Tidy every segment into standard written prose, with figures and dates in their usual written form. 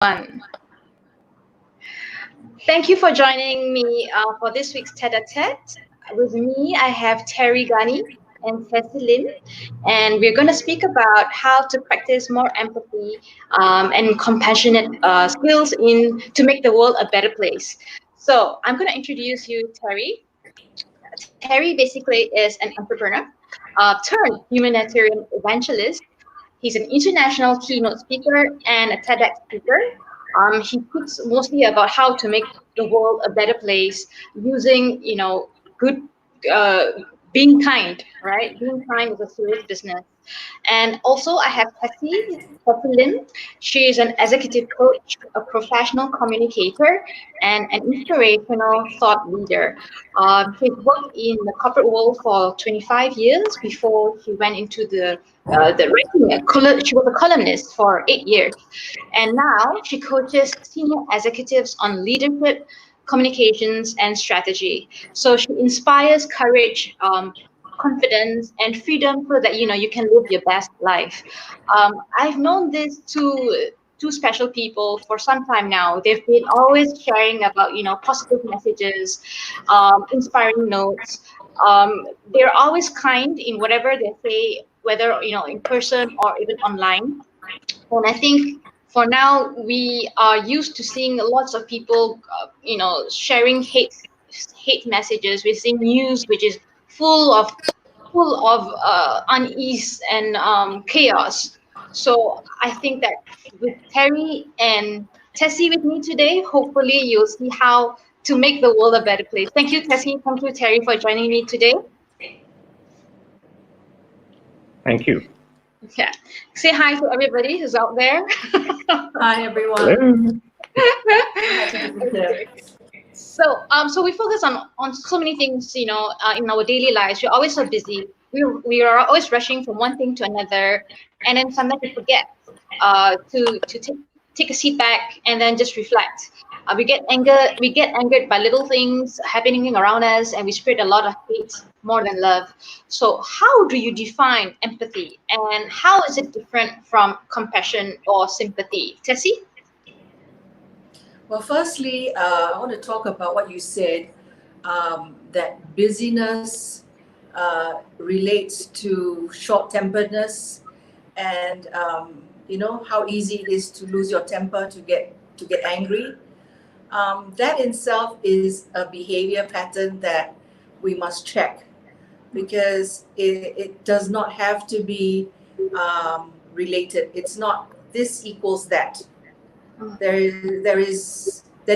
One. Thank you for joining me for this week's Tête-à-Tête. With me, I have Ghani and Tessie Lim, and we're going to speak about how to practice more empathy and compassionate skills to make the world a better place. So I'm going to introduce you, Terry. Terry basically is an entrepreneur turned humanitarian evangelist. He's an international keynote speaker and a TEDx speaker. He speaks mostly about how to make the world a better place using, good, uh, being kind, right? Being kind is a serious business. And also, I have Tessie Lim. She is an executive coach, a professional communicator, and an inspirational thought leader. She's worked in the corporate world for 25 years before she went into the writing. She was a columnist for 8 years, and now she coaches senior executives on leadership, communications, and strategy. So she inspires courage, confidence, and freedom so that you can live your best life. I've known these two special people for some time now. They've been always sharing about positive messages, inspiring notes. They're always kind in whatever they say, whether in person or even online. And I think for now we are used to seeing lots of people, sharing hate messages. We're seeing news which is full of unease and chaos. So I think that with Terry and Tessie with me today, hopefully you'll see how to make the world a better place. Thank you, Tessie. Thank you, Terry, for joining me today. Thank you. Yeah. Say hi to everybody who's out there. Hi, everyone. So we focus on so many things, in our daily lives. We're always so busy. We are always rushing from one thing to another, and then sometimes we forget to take a seat back and then just reflect. We get angered by little things happening around us, and we spread a lot of hate more than love. So how do you define empathy, and how is it different from compassion or sympathy? Tessie? Well, firstly, I want to talk about what you said, that busyness relates to short-temperedness, and how easy it is to lose your temper, to get angry. That in itself is a behavior pattern that we must check, because it does not have to be related. It's not this equals that. There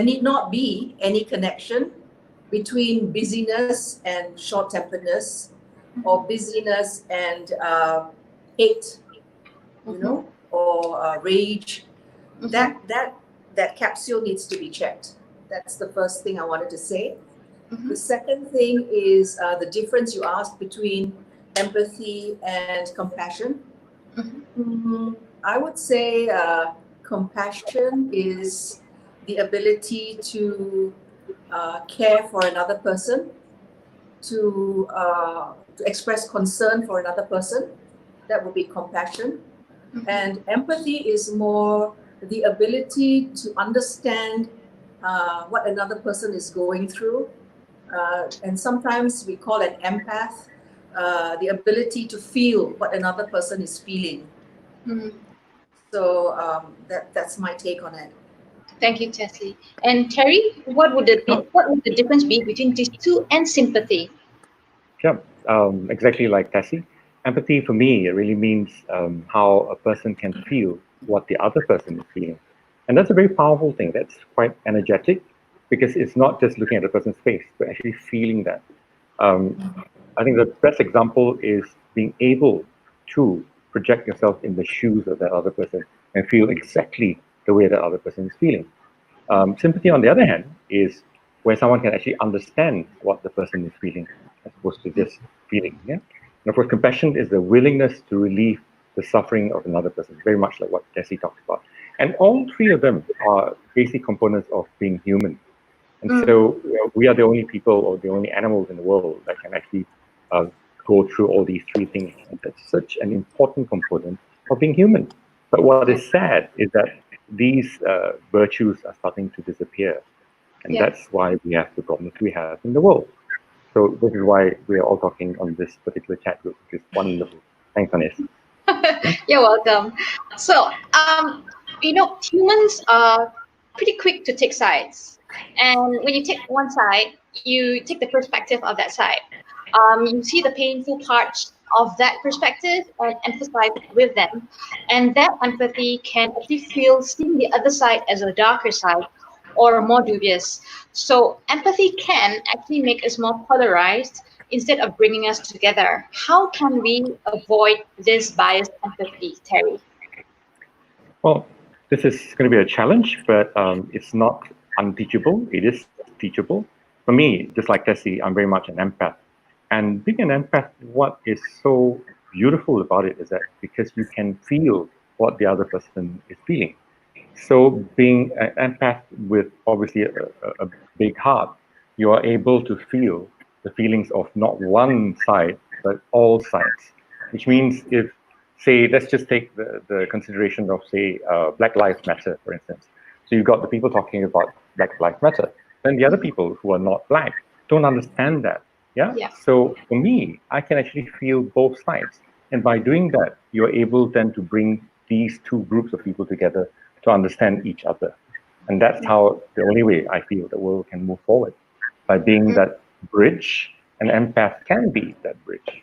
need not be any connection between busyness and short-temperedness, or busyness and hate, or rage. That capsule needs to be checked. That's the first thing I wanted to say. The second thing is the difference you asked between empathy and compassion. I would say compassion is the ability to care for another person, to express concern for another person. That would be compassion. And empathy is more the ability to understand what another person is going through. And sometimes we call an empath, the ability to feel what another person is feeling. So that's my take on it. Thank you, Tessie. And Terry, what would the difference be between these two and sympathy? Yeah, exactly like Tessie. Empathy for me, it really means how a person can feel what the other person is feeling. And that's a very powerful thing. That's quite energetic, because it's not just looking at the person's face, but actually feeling that. I think the best example is being able to project yourself in the shoes of that other person and feel exactly the way that other person is feeling. Sympathy, on the other hand, is where someone can actually understand what the person is feeling, as opposed to just feeling. Yeah? And of course, compassion is the willingness to relieve the suffering of another person, very much like what Tessie talked about. And all three of them are basic components of being human. And so we are the only people, or the only animals in the world, that can actually go through all these three things. And that's such an important component of being human. But what is sad is that these virtues are starting to disappear. And that's why we have the problems we have in the world. So this is why we are all talking on this particular chat group, which is wonderful. Thanks, Hanniz. You're welcome. So, humans are pretty quick to take sides. And when you take one side, you take the perspective of that side. You see the painful parts of that perspective and emphasize with them. And that empathy can actually feel seeing the other side as a darker side or more dubious. So empathy can actually make us more polarized instead of bringing us together. How can we avoid this biased empathy, Terry? Well, this is going to be a challenge, but it's not unteachable. It is teachable. For me, just like Tessie, I'm very much an empath. And being an empath, what is so beautiful about it is that because you can feel what the other person is feeling. So being an empath with obviously a big heart, you are able to feel the feelings of not one side, but all sides. Which means if, say, let's just take the consideration of, say, Black Lives Matter, for instance. So you've got the people talking about Black Lives Matter. Then the other people who are not Black don't understand that. Yeah? So for me, I can actually feel both sides. And by doing that, you're able then to bring these two groups of people together to understand each other. And that's how the only way I feel the world can move forward, by being that bridge, and empath can be that bridge.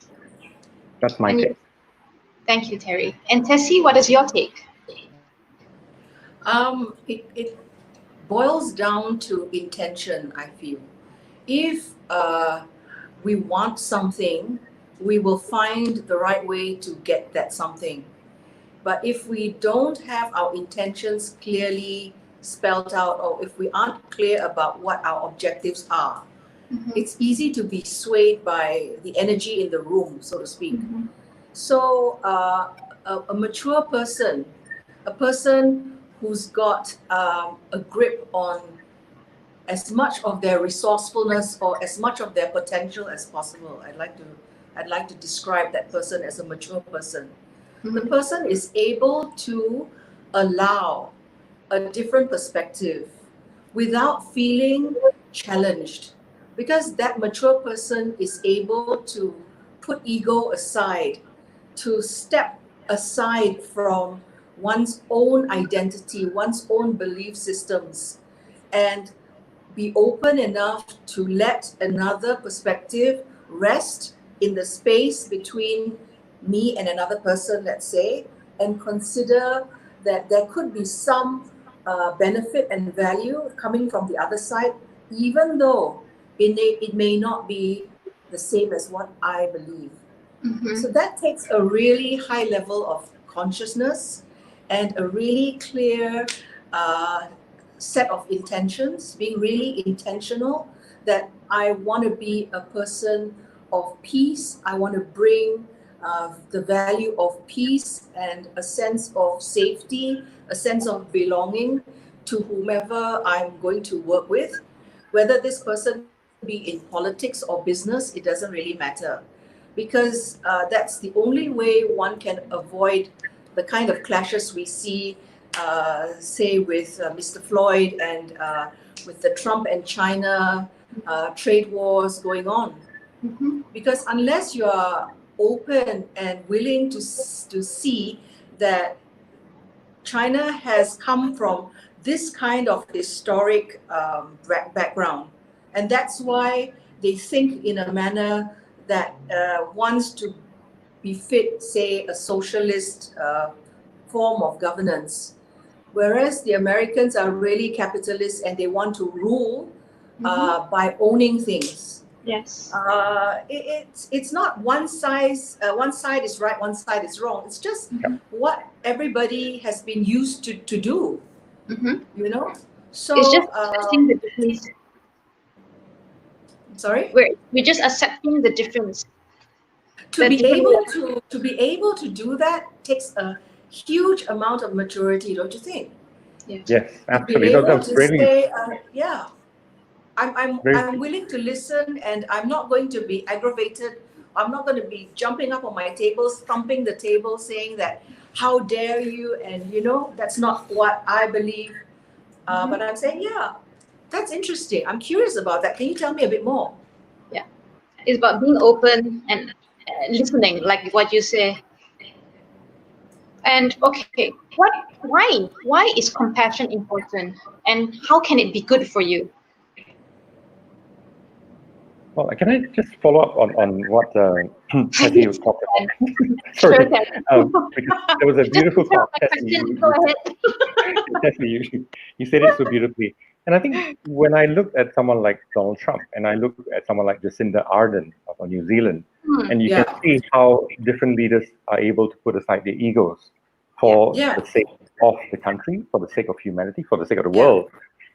That's my take. Thank you, Terry. And Tessie, what is your take? It boils down to intention, I feel. If we want something, we will find the right way to get that something. But if we don't have our intentions clearly spelled out, or if we aren't clear about what our objectives are, it's easy to be swayed by the energy in the room, so to speak. So a mature person, a person who's got a grip on as much of their resourcefulness or as much of their potential as possible. I'd like to describe that person as a mature person. The person is able to allow a different perspective without feeling challenged, because that mature person is able to put ego aside, to step aside from one's own identity, one's own belief systems, and be open enough to let another perspective rest in the space between me and another person, let's say, and consider that there could be some benefit and value coming from the other side, even though it may not be the same as what I believe. So that takes a really high level of consciousness and a really clear set of intentions, being really intentional that I want to be a person of peace. I want to bring the value of peace and a sense of safety, a sense of belonging to whomever I'm going to work with. Whether this person be in politics or business, it doesn't really matter, because that's the only way one can avoid the kind of clashes we see, say with Mr. Floyd and with the Trump and China trade wars going on. Because unless you are open and willing to see that China has come from this kind of historic background, and that's why they think in a manner that wants to befit, say, a socialist form of governance, whereas the Americans are really capitalists and they want to rule by owning things. Yes. It's not one side is right, one side is wrong. It's just what everybody has been used to do. You know, so it's just accepting the difference. Sorry, we're just accepting the difference. To be able to do that takes a huge amount of maturity, don't you think? Yes, absolutely. To be able to say, I'm willing to listen, and I'm not going to be aggravated. I'm not going to be jumping up on my table, thumping the table, saying that how dare you? And that's not what I believe. But I'm saying, yeah, that's interesting. I'm curious about that. Can you tell me a bit more? Yeah, it's about being open and listening, like what you say. And okay, why is compassion important, and how can it be good for you? Well, can I just follow up on what Tessie talked about? Sure, Sorry, Tessie. because there was a beautiful thought, Tessie. Go ahead. Tessie, you said it so beautifully. And I think when I look at someone like Donald Trump and I look at someone like Jacinda Ardern of New Zealand, and you can see how different leaders are able to put aside their egos for the sake of the country, for the sake of humanity, for the sake of the world.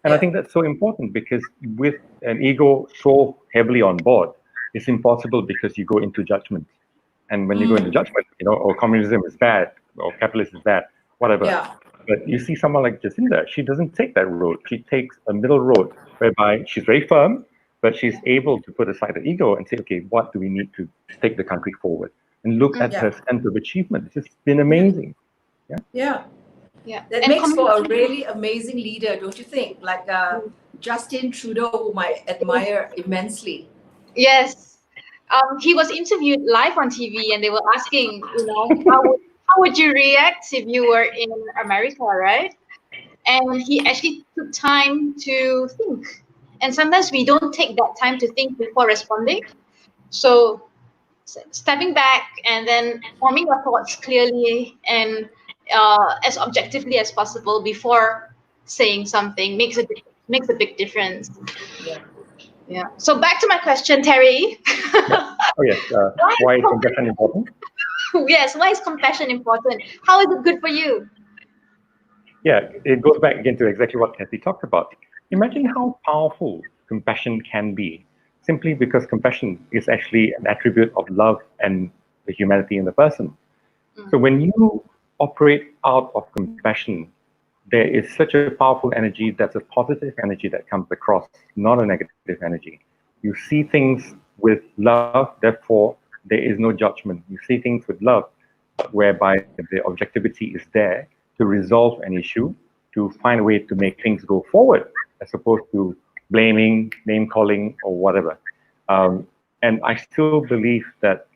And I think that's so important because with an ego so heavily on board, it's impossible because you go into judgment. And when you go into judgment, communism is bad, or capitalism is bad, whatever. Yeah. But you see someone like Jacinda, she doesn't take that road. She takes a middle road whereby she's very firm, but she's able to put aside the ego and say, okay, what do we need to take the country forward? And look at her sense of achievement. It's just been amazing. Yeah. Yeah. That makes for a really amazing leader, don't you think? Like Justin Trudeau, whom I admire immensely. Yes. He was interviewed live on TV, and they were asking, how would you react if you were in America, right? And he actually took time to think. And sometimes we don't take that time to think before responding. So stepping back and then forming your thoughts clearly and as objectively as possible before saying something makes a big difference. Yeah. So back to my question, Terry. Oh yes. Why is compassion important? Yes. Why is compassion important? How is it good for you? Yeah, it goes back again to exactly what Tessie talked about. Imagine how powerful compassion can be, simply because compassion is actually an attribute of love and the humanity in the person. So when you operate out of compassion, there is such a powerful energy that's a positive energy that comes across, not a negative energy. You see things with love, therefore there is no judgment. You see things with love, whereby the objectivity is there to resolve an issue, to find a way to make things go forward, as opposed to blaming, name calling, or whatever. And I still believe that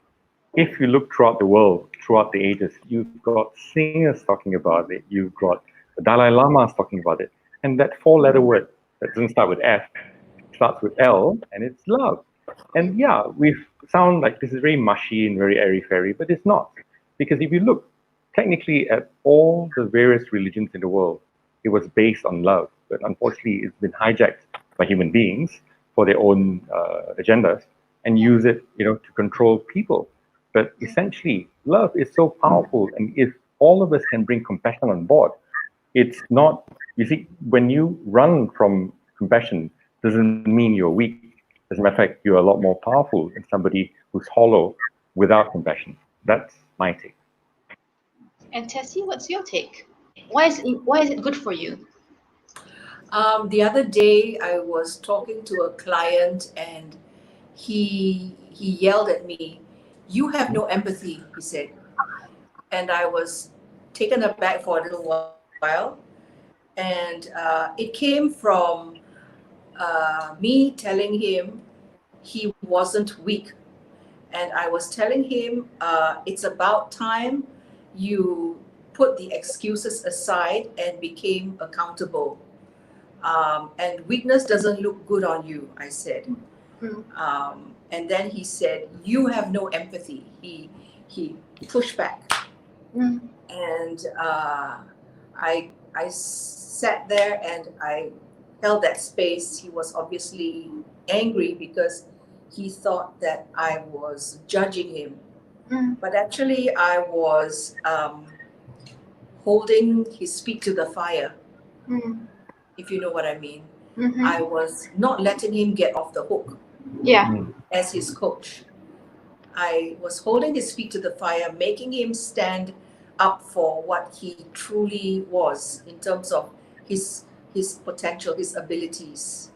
if you look throughout the world, throughout the ages, you've got singers talking about it, you've got the Dalai Lama's talking about it, and that four-letter word that doesn't start with F, starts with L, and it's love. And yeah, we sound like this is very mushy and very airy-fairy, but it's not. Because if you look technically at all the various religions in the world, it was based on love, but unfortunately it's been hijacked by human beings for their own agendas and use it, to control people. But essentially, love is so powerful, and if all of us can bring compassion on board, it's not, you see, when you run from compassion, doesn't mean you're weak. As a matter of fact, you're a lot more powerful than somebody who's hollow without compassion. That's my take. And Tessie, what's your take? Why is it good for you? The other day, I was talking to a client, and he yelled at me, "You have no empathy," he said. And I was taken aback for a little while. And it came from me telling him he wasn't weak. And I was telling him it's about time you put the excuses aside and became accountable. And weakness doesn't look good on you, I said. And then he said, "You have no empathy." He pushed back. And I sat there and I held that space. He was obviously angry because he thought that I was judging him. But actually I was holding his feet to the fire, if you know what I mean. I was not letting him get off the hook as his coach. I was holding his feet to the fire, making him stand up for what he truly was in terms of his potential, his abilities.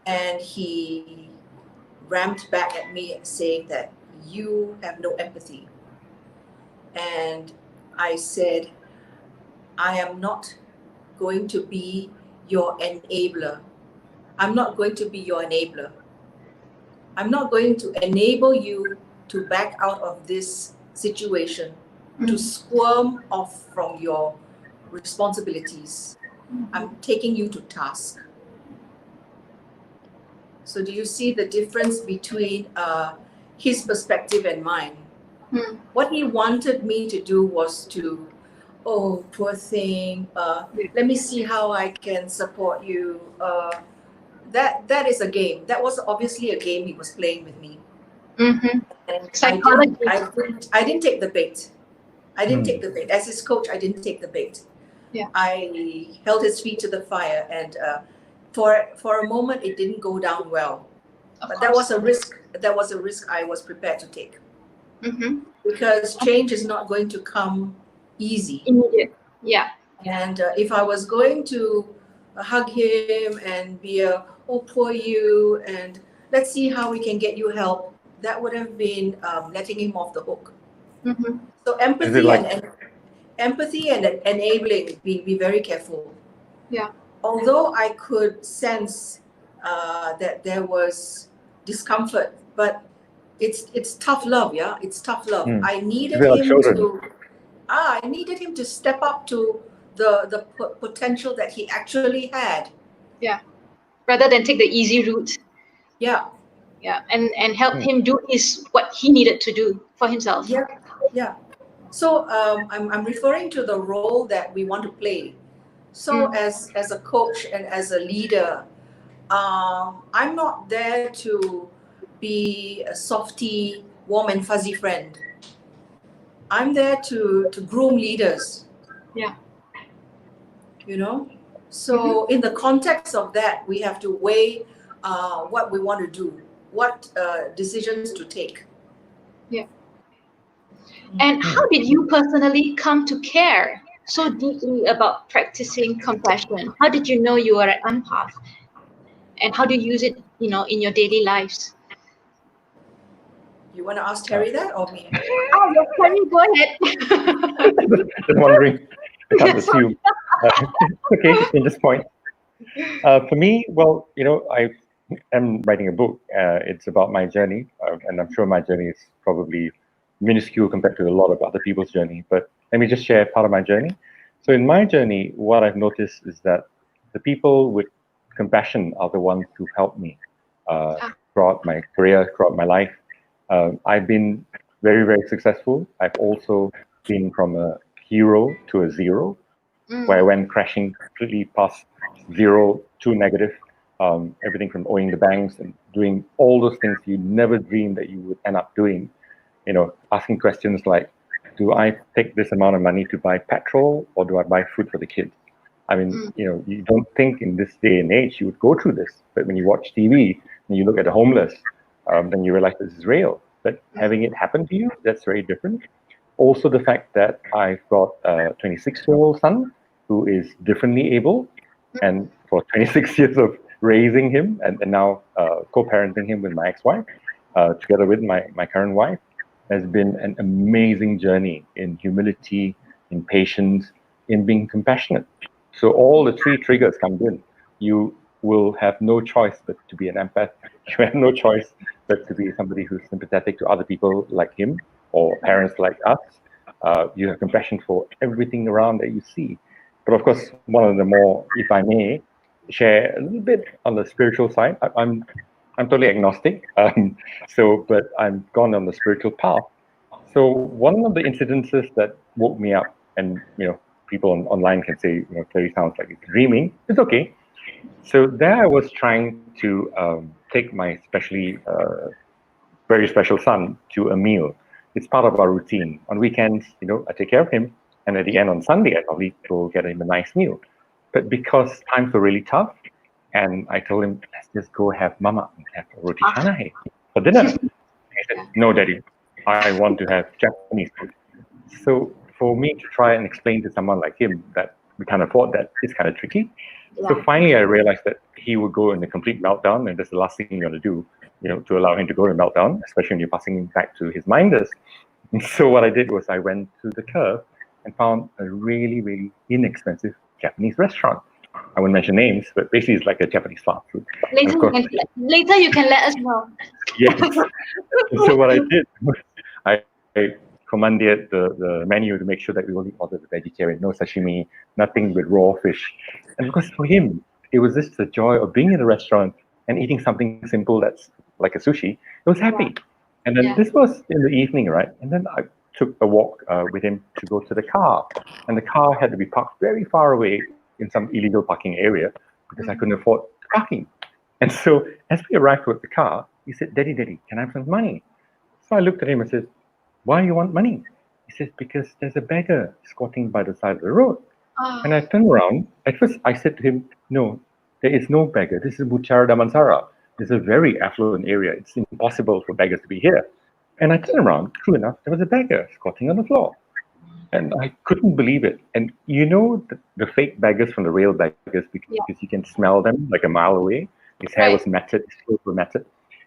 And he ramped back at me saying that you have no empathy. And I said, I am not going to be your enabler. I'm not going to be your enabler. I'm not going to enable you to back out of this situation, to squirm off from your responsibilities. I'm taking you to task. So do you see the difference between his perspective and mine? What he wanted me to do was to, oh, poor thing, let me see how I can support you. That is a game. That was obviously a game he was playing with me. And Psychology. I didn't take the bait. I didn't take the bait. As his coach, I didn't take the bait. Yeah. I held his feet to the fire, and for a moment it didn't go down well. But that was a risk. That was a risk I was prepared to take. Because change is not going to come easy. Immediate. Yeah. And if I was going to hug him and be oh, poor you, and let's see how we can get you help, that would have been letting him off the hook. So empathy and enabling, be very careful. Yeah. Although I could sense that there was discomfort, but it's tough love, yeah. It's tough love. I needed him to step up to the potential that he actually had. Yeah. Rather than take the easy route. Yeah. Yeah. And help him do what he needed to do for himself. Yeah. Yeah. So I'm referring to the role that we want to play. So as a coach and as a leader, I'm not there to be a softy, warm and fuzzy friend. I'm there to groom leaders. Yeah. You know? So in the context of that, we have to weigh what we want to do, what decisions to take. Yeah. And how did you personally come to care so deeply about practicing compassion? How did you know you were an empath? And how do you use it, in your daily lives? You want to ask Terry that or me? Oh, yes, Terry, go ahead. Just wondering. I can't assume. Okay, in this point. For me, well, I am writing a book. It's about my journey, and I'm sure my journey is probably minuscule compared to a lot of other people's journey. But let me just share part of my journey. So in my journey, what I've noticed is that the people with compassion are the ones who helped me throughout my career, throughout my life. I've been very, very successful. I've also been from a hero to a zero, where I went crashing completely past zero to negative. Everything from owing the banks and doing all those things you never dreamed that you would end up doing. Asking questions like, do I take this amount of money to buy petrol or do I buy food for the kids? I mean, you don't think in this day and age you would go through this, but when you watch TV and you look at the homeless, then you realize this is real. But having it happen to you, that's very different. Also, the fact that I've got a 26-year-old son who is differently able, and for 26 years of raising him and now co-parenting him with my ex-wife, together with my current wife, has been an amazing journey in humility, in patience, in being compassionate. So all the three triggers come in. You will have no choice but to be an empath. You have no choice but to be somebody who's sympathetic to other people like him or parents like us. You have compassion for everything around that you see. But of course, one of the more, if I may, share a little bit on the spiritual side. I'm totally agnostic, but I'm gone on the spiritual path. So one of the incidences that woke me up, and people online can say, Terry sounds like he's dreaming. It's okay. So there I was trying to take my very special son to a meal. It's part of our routine. On weekends, I take care of him, and at the end on Sunday, I probably go get him a nice meal. But because times were really tough, and I told him, let's just go have mama and have roti canai for dinner. He said, no, Daddy, I want to have Japanese food. So for me to try and explain to someone like him that we can't afford that, it's kind of tricky. Yeah. So finally, I realized that he would go in a complete meltdown, and that's the last thing you want to do, to allow him to go in a meltdown, especially when you're passing him back to his minders. And so what I did was I went to the curb and found a really, really inexpensive Japanese restaurant. I won't mention names, but basically it's like a Japanese fast food. Later, you can let us know. Yes. And so what I did was I commanded the menu to make sure that we only ordered the vegetarian, no sashimi, nothing with raw fish. And because for him, it was just the joy of being in a restaurant and eating something simple that's like a sushi. It was happy. And then this was in the evening, right? And then I took a walk with him to go to the car. And the car had to be parked very far away in some illegal parking area because I couldn't afford parking. And so as we arrived with the car, he said, Daddy, can I have some money? So I looked at him and said, why you want money? He says, because there's a beggar squatting by the side of the road. And I turned around. At first, I said to him, no, there is no beggar. This is Buchara Damansara. It's a very affluent area. It's impossible for beggars to be here. And I turned around. True enough, there was a beggar squatting on the floor. And I couldn't believe it. And you know the fake beggars from the real beggars because you can smell them like a mile away. His hair was matted, his clothes were matted.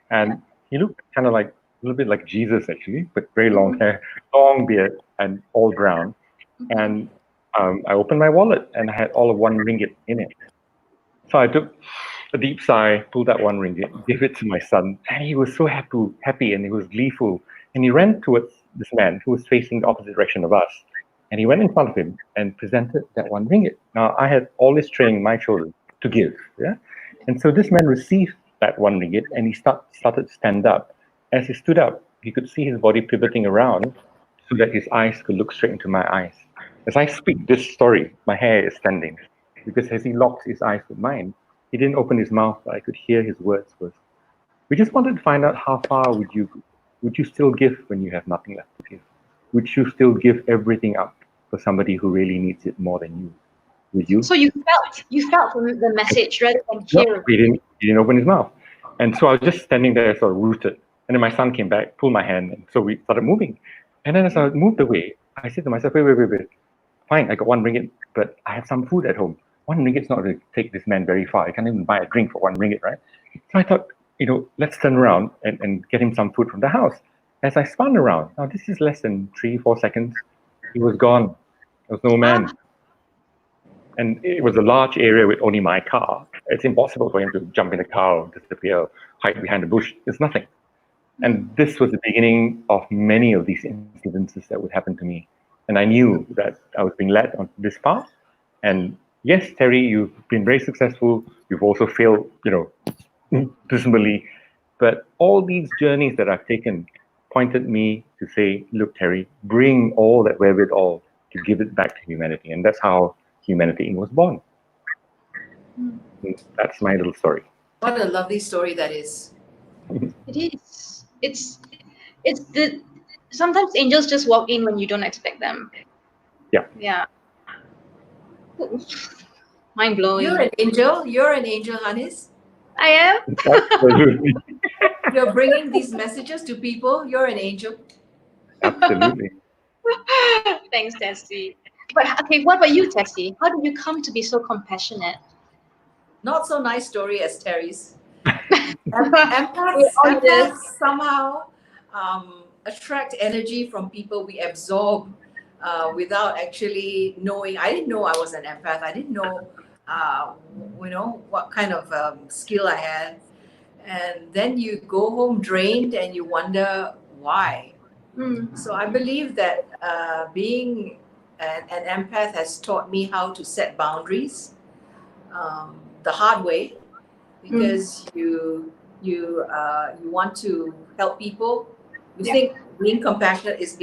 And he looked kind of like a little bit like Jesus, actually, but very long hair, long beard, and all brown. And I opened my wallet, and I had all of 1 ringgit in it. So I took a deep sigh, pulled out 1 ringgit, gave it to my son, and he was so happy, and he was gleeful. And he ran towards this man who was facing the opposite direction of us. And he went in front of him and presented that 1 ringgit. Now, I had always trained my children to give, And so this man received that 1 ringgit, and he started to stand up. As he stood up, you could see his body pivoting around so that his eyes could look straight into my eyes. As I speak this story, my hair is standing because as he locked his eyes with mine, he didn't open his mouth, but I could hear his words was, we just wanted to find out how far would you still give when you have nothing left to give? Would you still give everything up for somebody who really needs it more than you? Would you? So you felt the message rather than hearing. No, he didn't open his mouth. And so I was just standing there sort of rooted. And then my son came back, pulled my hand, and so we started moving. And then as I moved away, I said to myself, wait. Fine, I got 1 ringgit, but I have some food at home. 1 ringgit's not going to take this man very far. I can't even buy a drink for 1 ringgit, right? So I thought, let's turn around and get him some food from the house. As I spun around, now this is less than 3-4 seconds, he was gone. There was no man. And it was a large area with only my car. It's impossible for him to jump in the car or disappear, hide behind a bush. There's nothing. And this was the beginning of many of these incidences that would happen to me. And I knew that I was being led on this path. And yes, Terry, you've been very successful. You've also failed, dismally. But all these journeys that I've taken pointed me to say, look, Terry, bring all that wherewithal to give it back to humanity. And that's how Humanitarian was born. That's my little story. What a lovely story that is. It is. It's the sometimes angels just walk in when you don't expect them. Yeah. Mind blowing. You're an angel. You're an angel, Hanniz. I am. Absolutely. You're bringing these messages to people. You're an angel. Absolutely. Thanks, Tessie. But okay, what about you, Tessie? How did you come to be so compassionate? Not so nice story as Terry's. Empaths somehow attract energy from people we absorb without actually knowing. I didn't know I was an empath. I didn't know, what kind of skill I had. And then you go home drained and you wonder why. So I believe that being an empath has taught me how to set boundaries the hard way, because you want to help people. You think being compassionate is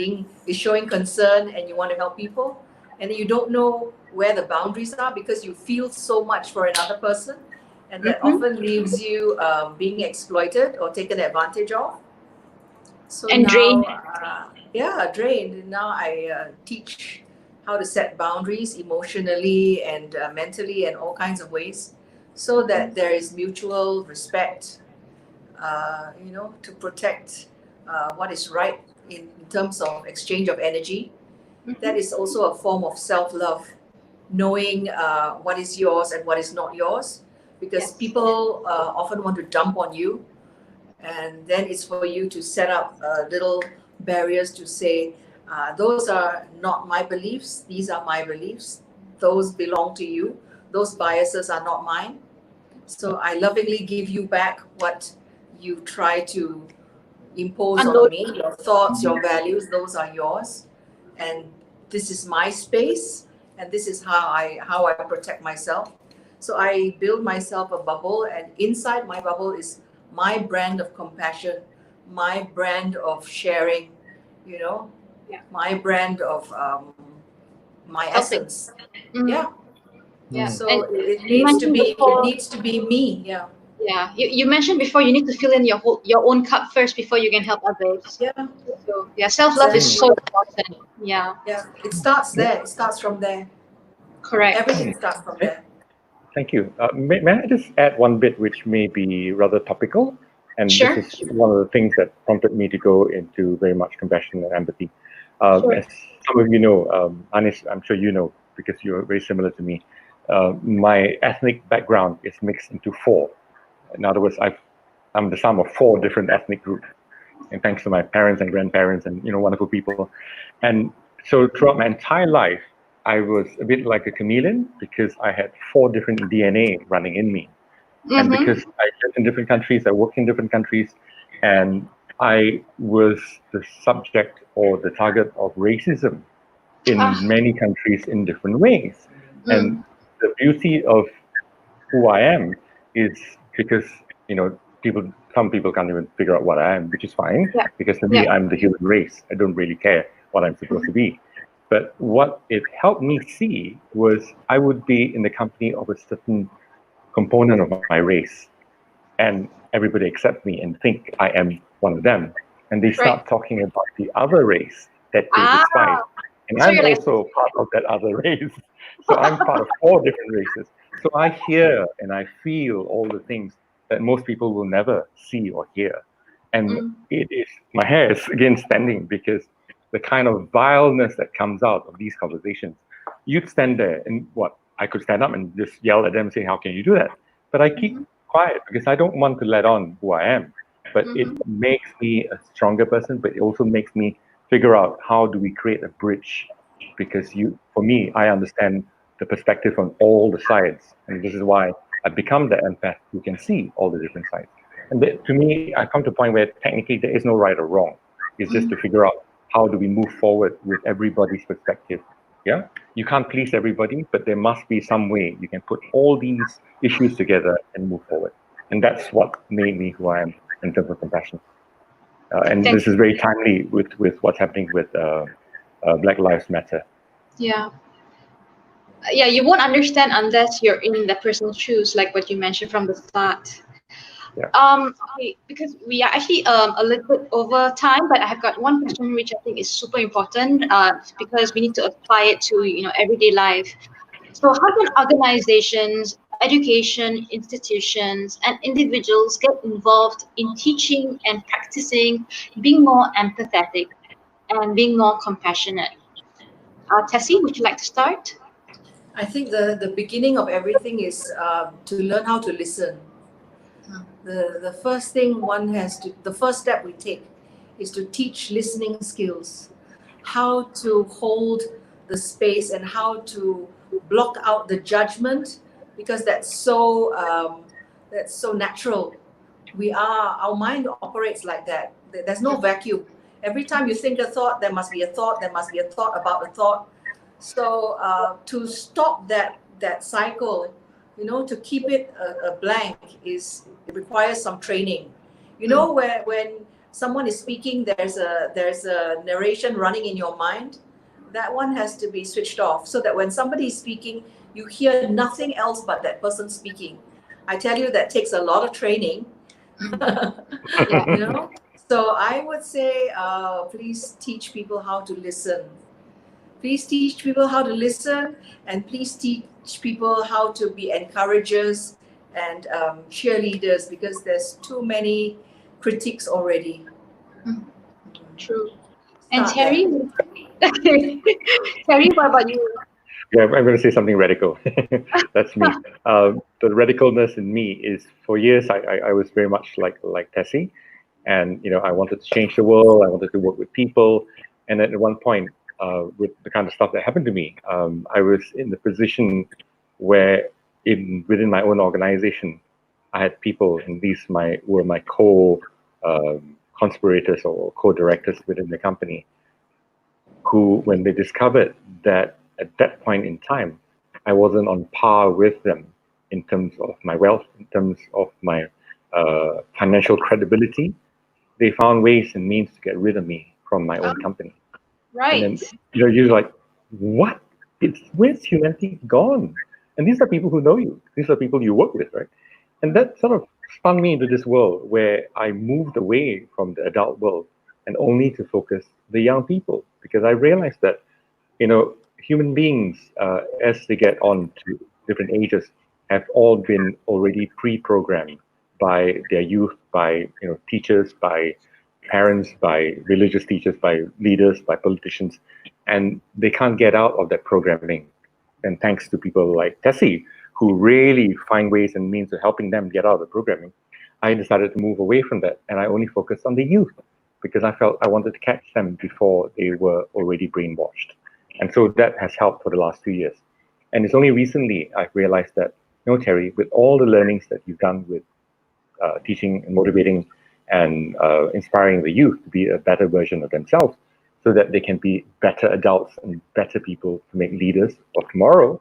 showing concern and you want to help people, and you don't know where the boundaries are because you feel so much for another person, and that often leaves you being exploited or taken advantage of. So and now, drained. Drained. Now I teach how to set boundaries emotionally and mentally and all kinds of ways, so that there is mutual respect, to protect what is right in terms of exchange of energy. That is also a form of self-love, knowing what is yours and what is not yours, because people often want to dump on you, and then it's for you to set up little barriers to say, Those are not my beliefs. These are my beliefs. Those belong to you. Those biases are not mine. So I lovingly give you back what you try to impose on me. Your thoughts, your values, those are yours. And this is my space. And this is how I protect myself. So I build myself a bubble, and inside my bubble is my brand of compassion, my brand of sharing, my brand of my essence. Yeah. Yeah. So And it you needs to mentioned be before- me. Yeah. Yeah, you mentioned before you need to fill in your own cup first before you can help others. Yeah. So yeah, self-love is so important. Yeah. Yeah. It starts there. It starts from there. Correct. Everything starts from there. Thank you. May I just add one bit which may be rather topical? And Sure. this is one of the things that prompted me to go into very much compassion and empathy. Sure. As some of you know, Hanniz, I'm sure you know, because you're very similar to me, my ethnic background is mixed into four. In other words, I'm the sum of four different ethnic groups. And thanks to my parents and grandparents and wonderful people. And so throughout my entire life, I was a bit like a chameleon because I had four different DNA running in me. And because I lived in different countries, I worked in different countries, and I was the subject or the target of racism in many countries in different ways. And the beauty of who I am is because, some people can't even figure out what I am, which is fine, because to me, I'm the human race. I don't really care what I'm supposed to be. But what it helped me see was I would be in the company of a certain component of my race, and everybody accepts me and think I am one of them. And they start talking about the other race that they despise. And I'm also part of that other race. So I'm part of four different races. So I hear and I feel all the things that most people will never see or hear. And it is, my hair is again standing because the kind of vileness that comes out of these conversations, you'd stand there and I could stand up and just yell at them and say, how can you do that? But I keep quiet because I don't want to let on who I am. But it makes me a stronger person, but it also makes me figure out how do we create a bridge, because for me, I understand the perspective on all the sides, and this is why I've become the empath who can see all the different sides. And to me, I come to a point where technically there is no right or wrong. It's just to figure out how do we move forward with everybody's perspective. Yeah, you can't please everybody, but there must be some way you can put all these issues together and move forward. And that's what made me who I am in terms of compassion. And this is very timely with what's happening with Black Lives Matter. Yeah. Yeah, you won't understand unless you're in that person's shoes, like what you mentioned from the start. Yeah. Okay, because we are actually a little bit over time, but I have got one question which I think is super important because we need to apply it to everyday life. So how can organizations, education institutions, and individuals get involved in teaching and practicing being more empathetic and being more compassionate? Tessie, would you like to start? I think the beginning of everything is to learn how to listen. The first thing the first step we take is to teach listening skills, how to hold the space and how to block out the judgment, because that's so natural. Our mind operates like that. There's no vacuum. Every time you think a thought, there must be a thought. There must be a thought about a thought. So to stop that cycle, to keep it a blank it requires some training. When someone is speaking, there's a narration running in your mind. That one has to be switched off so that when somebody is speaking, you hear nothing else but that person speaking. I tell you, that takes a lot of training. So I would say, please teach people how to listen. Please teach people how to listen, and please teach people how to be encouragers and cheerleaders, because there's too many critics already. True. And Terry? Terry, what about you? Yeah, I'm going to say something radical. That's me. The radicalness in me is, for years, I was very much like Tessie. And, I wanted to change the world. I wanted to work with people. And at one point, with the kind of stuff that happened to me, I was in the position where within my own organization, I had people, and these were my conspirators or co-directors within the company, who, when they discovered that at that point in time, I wasn't on par with them in terms of my wealth, in terms of my financial credibility, they found ways and means to get rid of me from my own company. Right. And then, you're like, what? Where's humanity gone? And these are people who know you. These are people you work with, right? And that sort of spun me into this world where I moved away from the adult world and only to focus the young people, because I realized that, human beings, as they get on to different ages, have all been already pre-programmed by their youth, by teachers, by parents, by religious teachers, by leaders, by politicians, and they can't get out of that programming. And thanks to people like Tessie, who really find ways and means of helping them get out of the programming, I decided to move away from that, and I only focused on the youth because I felt I wanted to catch them before they were already brainwashed. And so that has helped for the last 2 years. And it's only recently I've realized that, Terry, with all the learnings that you've done with teaching and motivating and inspiring the youth to be a better version of themselves so that they can be better adults and better people to make leaders of tomorrow,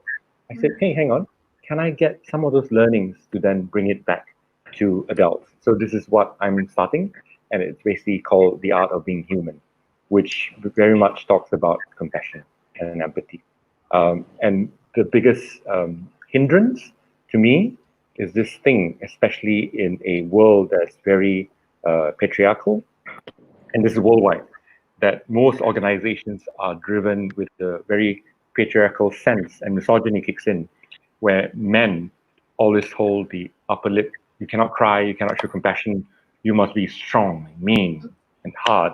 I said, hey, hang on, can I get some of those learnings to then bring it back to adults? So this is what I'm starting, and it's basically called The Art of Being Human, which very much talks about compassion and empathy. And the biggest hindrance to me is this thing, especially in a world that's very patriarchal, and this is worldwide, that most organizations are driven with a very patriarchal sense, and misogyny kicks in, where men always hold the upper lip. You cannot cry, you cannot show compassion, you must be strong, mean, and hard.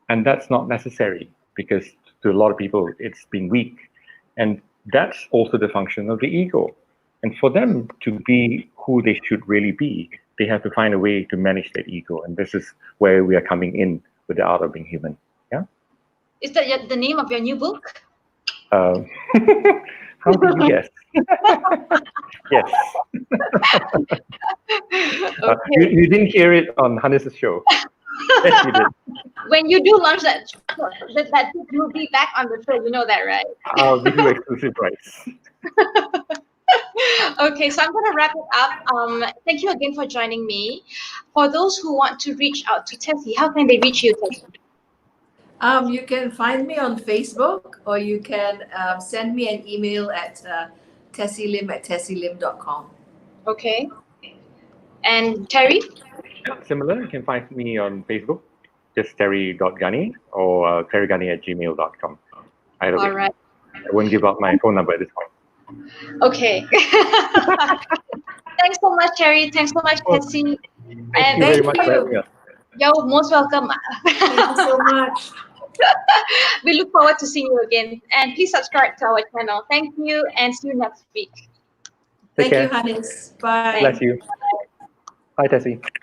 And that's not necessary, because to a lot of people, it's being weak. And that's also the function of the ego. And for them to be who they should really be, they have to find a way to manage that ego. And this is where we are coming in with The Art of Being Human. Yeah. Is that the name of your new book? How did you guess? Yes. Okay. You didn't hear it on Haniz's show. Yes, you did. When you do launch that book, you'll be back on the show. You know that, right? I'll give you exclusive rights. Okay, so I'm going to wrap it up. Thank you again for joining me. For those who want to reach out to Tessie, how can they reach you, Tessie? You can find me on Facebook, or you can send me an email at tessielim@tessielim.com. Okay. And Terry? Similar, you can find me on Facebook, just terry.ghani, or terryghani@gmail.com. Either way. All right. I won't give out my phone number at this point. Okay. Thanks so much, Terry. Thanks so much, Tessie. Thank you very much for having us. You're most welcome. Thank you so much. We look forward to seeing you again. And please subscribe to our channel. Thank you, and see you next week. Take care. Thank you, Hanniz. Bye. Bless you. Bye, Tessie.